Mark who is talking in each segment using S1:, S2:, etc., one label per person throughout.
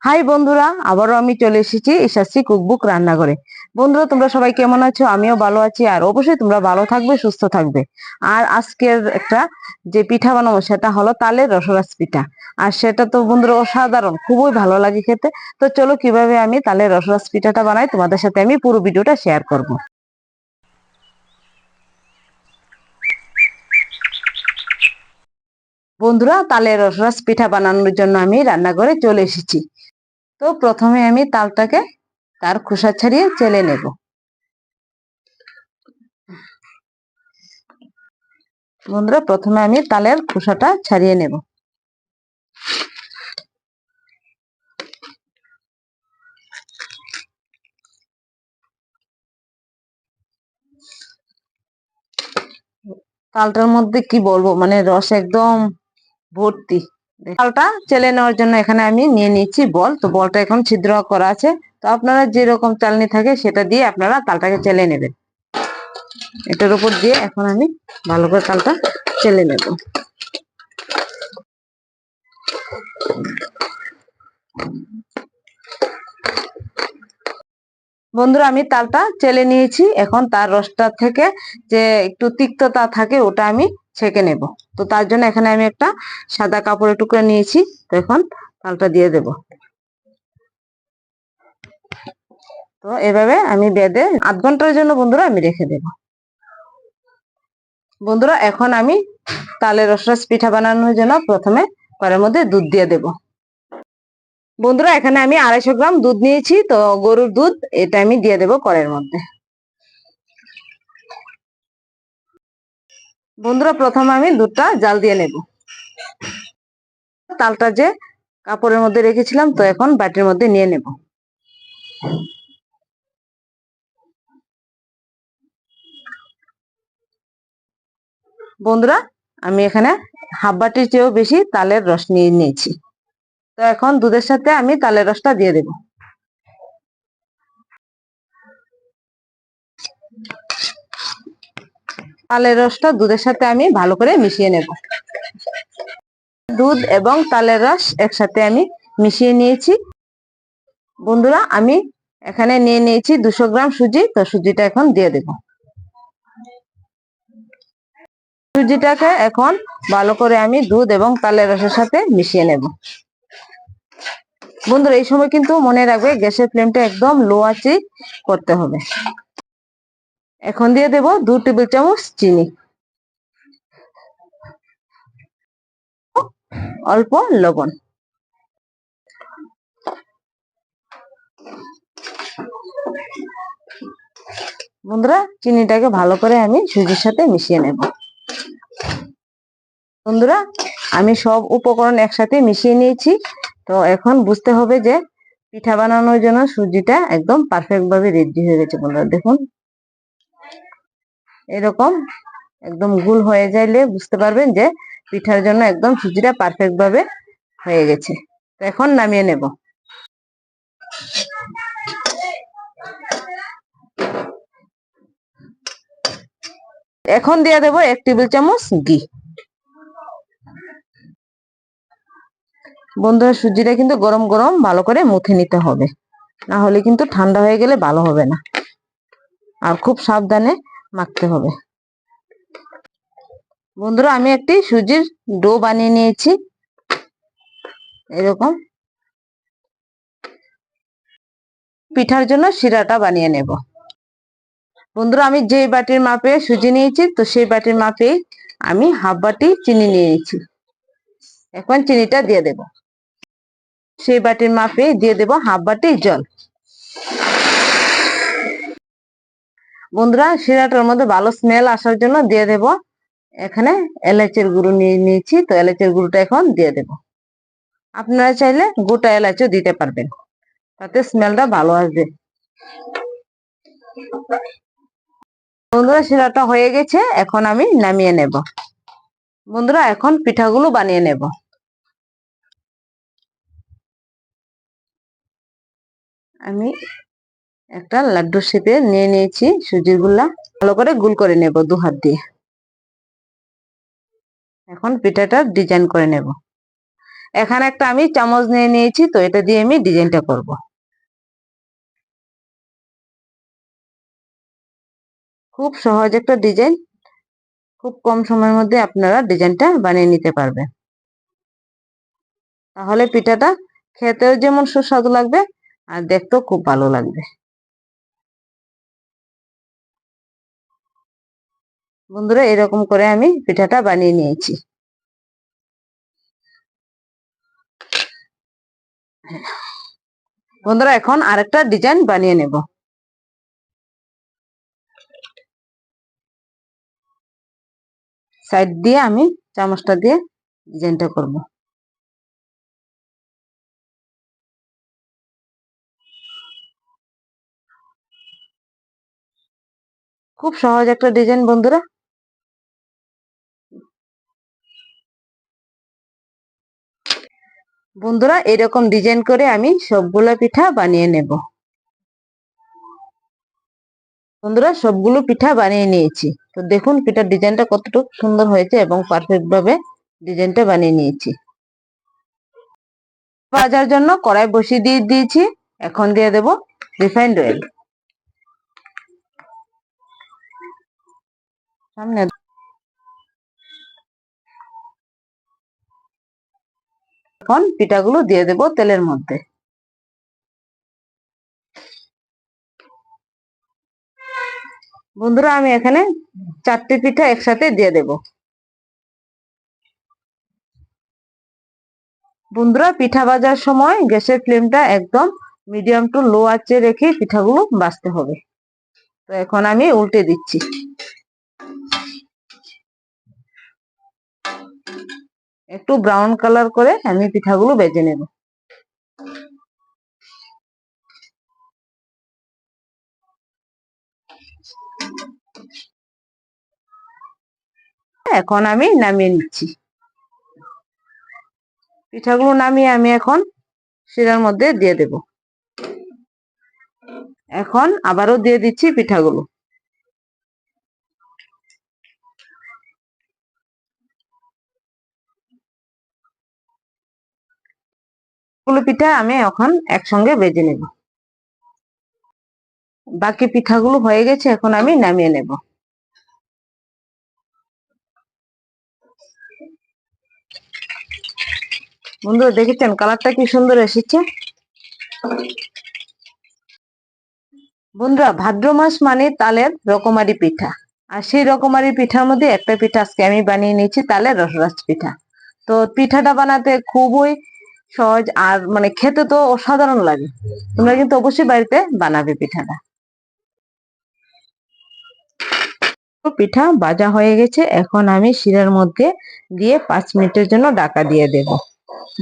S1: High বন্ধুরা, আবারও আমি চলে এসেছি ইশাশ্রী কুকবুক রান্নাঘরে। বন্ধুরা, তোমরা সবাই কেমন আছো? আমিও ভালো আছি, আর অবশ্যই তোমরা ভালো থাকবে, সুস্থ থাকবে। আর আজকের একটা যে পিঠা বানাবো সেটা হলো তালের রসরাস পিঠা। আর সেটা তো বন্ধুরা অসাধারণ, খুবই ভালো লাগে খেতে। তো চলো কিভাবে আমি তালের রসরাস পিঠাটা বানাই তোমাদের সাথে আমি পুরো ভিডিওটা শেয়ার করব। বন্ধুরা, তালের রসরাস পিঠা বানানোর জন্য আমি রান্নাঘরে চলে এসেছি। তো প্রথমে আমি তালটাকে তার খোসা ছাড়িয়ে চেলে নেব। বন্ধুরা, প্রথমে আমি তালের খোসাটা ছাড়িয়ে নেব। তালটার মধ্যে কি বলবো, মানে রস একদম ভর্তি। তালটা চেলে নেওয়ার জন্য এখানে আমি নিয়ে নিচ্ছি বল। তো বলটা এখন ছিদ্র করা আছে। তো আপনারা যেরকম চালনি থাকে সেটা দিয়ে আপনারা তালটাকে চেলে নেবেন। এটার উপর দিয়ে এখন আমি ভালো করে তালটা চেলে নেব। বন্ধুরা, আমি তালটা চেলে নিয়েছি। এখন তার রসটা থেকে যে একটু তিক্ততা থাকে ওটা আমি ছেঁকে নেব। তো তার জন্য এখানে আমি একটা সাদা কাপড়ের টুকরা নিয়েছি। তো এখন তালটা দিয়ে দেব। তো এভাবে আমি বেঁধে আধ ঘন্টার জন্য বন্ধুরা আমি রেখে দেব। বন্ধুরা, এখন আমি তালের রসরাস পিঠা বানানোর জন্য প্রথমে কড়াইয়ের মধ্যে দুধ দিয়ে দেব। বন্ধুরা, এখানে আমি 250 গ্রাম দুধ নিয়েছি। তো গরুর দুধ, এটা আমি দিয়ে দেব কড়াইয়ের মধ্যে। বন্ধুরা, প্রথমে আমি দুধটা জাল দিয়ে নেব। তালটা যে কাপড়ের মধ্যে রেখেছিলাম, তো এখন বাটির মধ্যে নিয়ে নেব। বন্ধুরা, আমি এখানে হাফ বাটির চেয়েও বেশি তালের রস নিয়ে নিয়েছি। তো এখন দুধের সাথে আমি তালের রসটা দিয়ে দেব। তালের রসটা দুধের সাথে আমি ভালো করে মিশিয়ে নেব। দুধ এবং তালের রস একসাথে আমি মিশিয়ে নিয়েছি। বন্ধুরা, আমি এখানে নিয়ে নিয়েছি 200 গ্রাম সুজি। তো সুজিটা এখন দিয়ে দেব। সুজিটাকে এখন ভালো করে আমি দুধ এবং তালের রসের সাথে মিশিয়ে নেব। বন্ধুরা, এই সময় কিন্তু মনে রাখবে গ্যাসের ফ্লেমটা একদম লো আঁচে করতে হবে। এখন দিয়ে দেব 2 টেবিল চামচ চিনি, অল্প লবণ। বন্ধুরা, চিনিটাকে ভালো করে আমি সুজির সাথে মিশিয়ে নেব। বন্ধুরা, আমি সব উপকরণ একসাথে মিশিয়ে নিয়েছি। তো এখন বুঝতে হবে যে পিঠা বানানোর জন্য সুজিটা একদম পারফেক্ট ভাবে রেডি হয়ে গেছে। বন্ধুরা দেখুন, এরকম একদম গুল হয়ে যাইলে বুঝতে পারবেন যে পিঠার জন্য একদম সুজিটা পারফেক্ট ভাবে হয়ে গেছে। তো এখন নামিয়ে নেব। এখন দিয়ে দেব 1 টেবিল চামচ ঘি। বন্ধুরা, সুজিটা কিন্তু গরম গরম ভালো করে মুথে নিতে হবে, না হলে কিন্তু ঠান্ডা হয়ে গেলে ভালো হবে না। আর খুব সাবধানে মাখতে হবে। বন্ধুরা, আমি একটি সুজির ডো বানিয়ে নিয়েছি এরকম। পিঠার জন্য শিরাটা বানিয়ে নেব। বন্ধুরা, আমি যে বাটির মাপে সুজি নিয়েছি, তো সেই বাটির মাপে আমি হাফ বাটি চিনি নিয়েছি। এখন চিনিটা দিয়ে দেব। সেই বাটির মাপে দিয়ে দেব হাফ বাটি জল। বন্ধুরা, শিরাটার মধ্যে ভালো স্মেল আসার জন্য দিয়ে দেব এখানে এলাচের গুঁড়ো নিয়ে নিয়েছি। তো এলাচের গুঁড়োটা এখন দিয়ে দেব। আপনারা চাইলে গোটা এলাচও দিতে পারবেন, তাতে স্মেলটা ভালো আসবে। বন্ধুরা, শিরাটা হয়ে গেছে, এখন আমি নামিয়ে নেব। বন্ধুরা, এখন পিঠাগুলো বানিয়ে নেব। আমি একটা লাড্ডু শেপে নিয়ে নিয়েছি সুজির গুলা, ভালো করে গোল করে নেব 2 হাত দিয়ে। এখন পিঠাটা ডিজাইন করে নেব। এখানে একটা আমি চামচ নিয়ে নিয়েছি, তো এটা দিয়ে আমি ডিজাইনটা করব। খুব সহজ একটা ডিজাইন, খুব কম সময়ের মধ্যে আপনারা ডিজাইনটা বানিয়ে নিতে পারবেন। তাহলে পিঠাটা খেতেও যেমন সুস্বাদু লাগবে আর দেখতেও খুব ভালো লাগবে। বন্ধুরা, এরকম করে আমি পিঠাটা বানিয়ে নিয়েছি। বন্ধুরা, এখন আরেকটা ডিজাইন বানিয়ে নেব। সাইড দিয়ে আমি চামচটা দিয়ে ডিজাইনটা করব। খুব সহজ একটা ডিজাইন বন্ধুরা। বন্ধুরা, এরকম ডিজাইন করে আমি সবগুলো পিঠা বানিয়ে নেব। বন্ধুরা, সবগুলো পিঠা বানিয়ে নিয়েছি। তো দেখুন পিঠার ডিজাইনটা কতটুকু সুন্দর হয়েছে এবং পারফেক্ট ভাবে ডিজাইনটা বানিয়ে নিয়েছি। ভাজার জন্য কড়াই বসিয়ে দিয়ে দিয়েছি। এখন দিয়ে দেব রিফাইন্ড অয়েল। সামনে এখন পিঠাগুলো দিয়ে দেব তেলের মধ্যে। বন্ধুরা, আমি এখানে 4টি পিঠা একসাথে দিয়ে দেব। বন্ধুরা, পিঠা ভাজার সময় গ্যাসের ফ্লেমটা একদম মিডিয়াম টু লো আঁচে রেখে পিঠাগুলো ভাজতে হবে। তো এখন আমি উল্টে দিচ্ছি। একটু ব্রাউন কালার করে আমি পিঠাগুলো ভেজে নেব। এখন আমি নামিয়ে নিচ্ছি। পিঠাগুলো নামিয়ে আমি এখন শিরার মধ্যে দিয়ে দেব। এখন আবারও দিয়ে দিচ্ছি পিঠাগুলো। পিঠা আমি এখন একসঙ্গে ভেজে নেব। বাকি পিঠাগুলো হয়ে গেছে, এখন আমি নামিয়ে নেব। বন্ধুরা, দেখেছেন কালারটা কি সুন্দর এসেছে। বন্ধুরা, ভাদ্র মাস মানে তালের রকমারি পিঠা। আর সেই রকমারি পিঠার মধ্যে একটা পিঠা আজকে আমি বানিয়ে নিয়েছি, তালের রসরাজ পিঠা। তো পিঠাটা বানাতে খুবই সহজ আর মানে খেতে তো অসাধারণ লাগে। তোমরা কিন্তু অবশ্যই বাড়িতে বানাবে পিঠাটা। পিঠা ভাজা হয়ে গেছে, এখন আমি শিরার মধ্যে দিয়ে 5 মিনিটের জন্য ঢাকা দিয়ে দেব।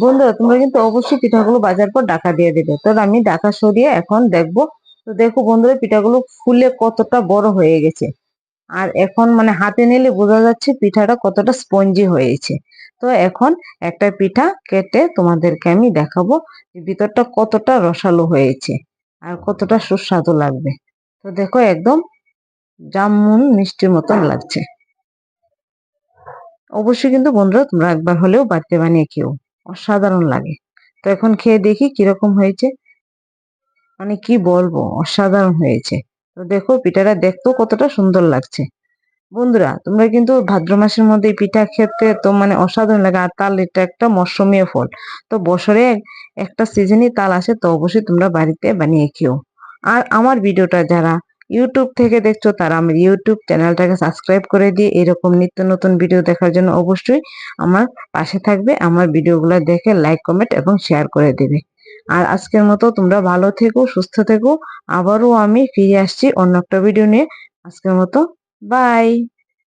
S1: বন্ধুরা, তোমরা কিন্তু অবশ্যই পিঠাগুলো ভাজার পর ঢাকা দিয়ে দেবে। তো আমি ঢাকা সরিয়ে এখন দেখবো। তো দেখো বন্ধুরা, পিঠাগুলো ফুলে কতটা বড় হয়ে গেছে। আর এখন মানে হাতে নিলে বোঝা যাচ্ছে পিঠাটা কতটা স্পঞ্জি হয়েছে। তো এখন একটা পিঠা কেটে তোমাদেরকে আমি দেখাবো ভিতরটা কতটা রসালো হয়েছে আর কতটা সুস্বাদু লাগবে। তো দেখো একদম জামুন মিষ্টির মতন লাগছে। অবশ্যই কিন্তু বন্ধুরা তোমরা একবার হলেও বাড়িতে বানিয়ে খেও, অসাধারণ লাগে। তো এখন খেয়ে দেখি কিরকম হয়েছে। মানে কি বলবো, অসাধারণ হয়েছে। তো দেখো পিঠাটা দেখতেও কতটা সুন্দর লাগছে। বন্ধুরা, তোমরা কিন্তু ভাদ্র মাসের মধ্যে পিঠা খেতে তো মানে অসাধারণ লাগে। আর তাল এটা একটা মৌসুমীয় ফল। তো বছরে একটা সিজনই তাল আসে, তো অবশ্যই তোমরা বাড়িতে বানিয়ে খেও। আর আমার ভিডিওটা যারা ইউটিউব থেকে দেখছো তারা আমার ইউটিউব চ্যানেলটাকে সাবস্ক্রাইব করে দিয়ে এরকম নিত্য নতুন ভিডিও দেখার জন্য অবশ্যই আমার পাশে থাকবে। আমার ভিডিওগুলো দেখে লাইক কমেন্ট এবং শেয়ার করে দেবে। আর আজকের মতো তোমরা ভালো থেকো, সুস্থ থেকো। আবারও আমি ফিরে আসছি অন্য একটা ভিডিও নিয়ে। আজকের মতো বাই।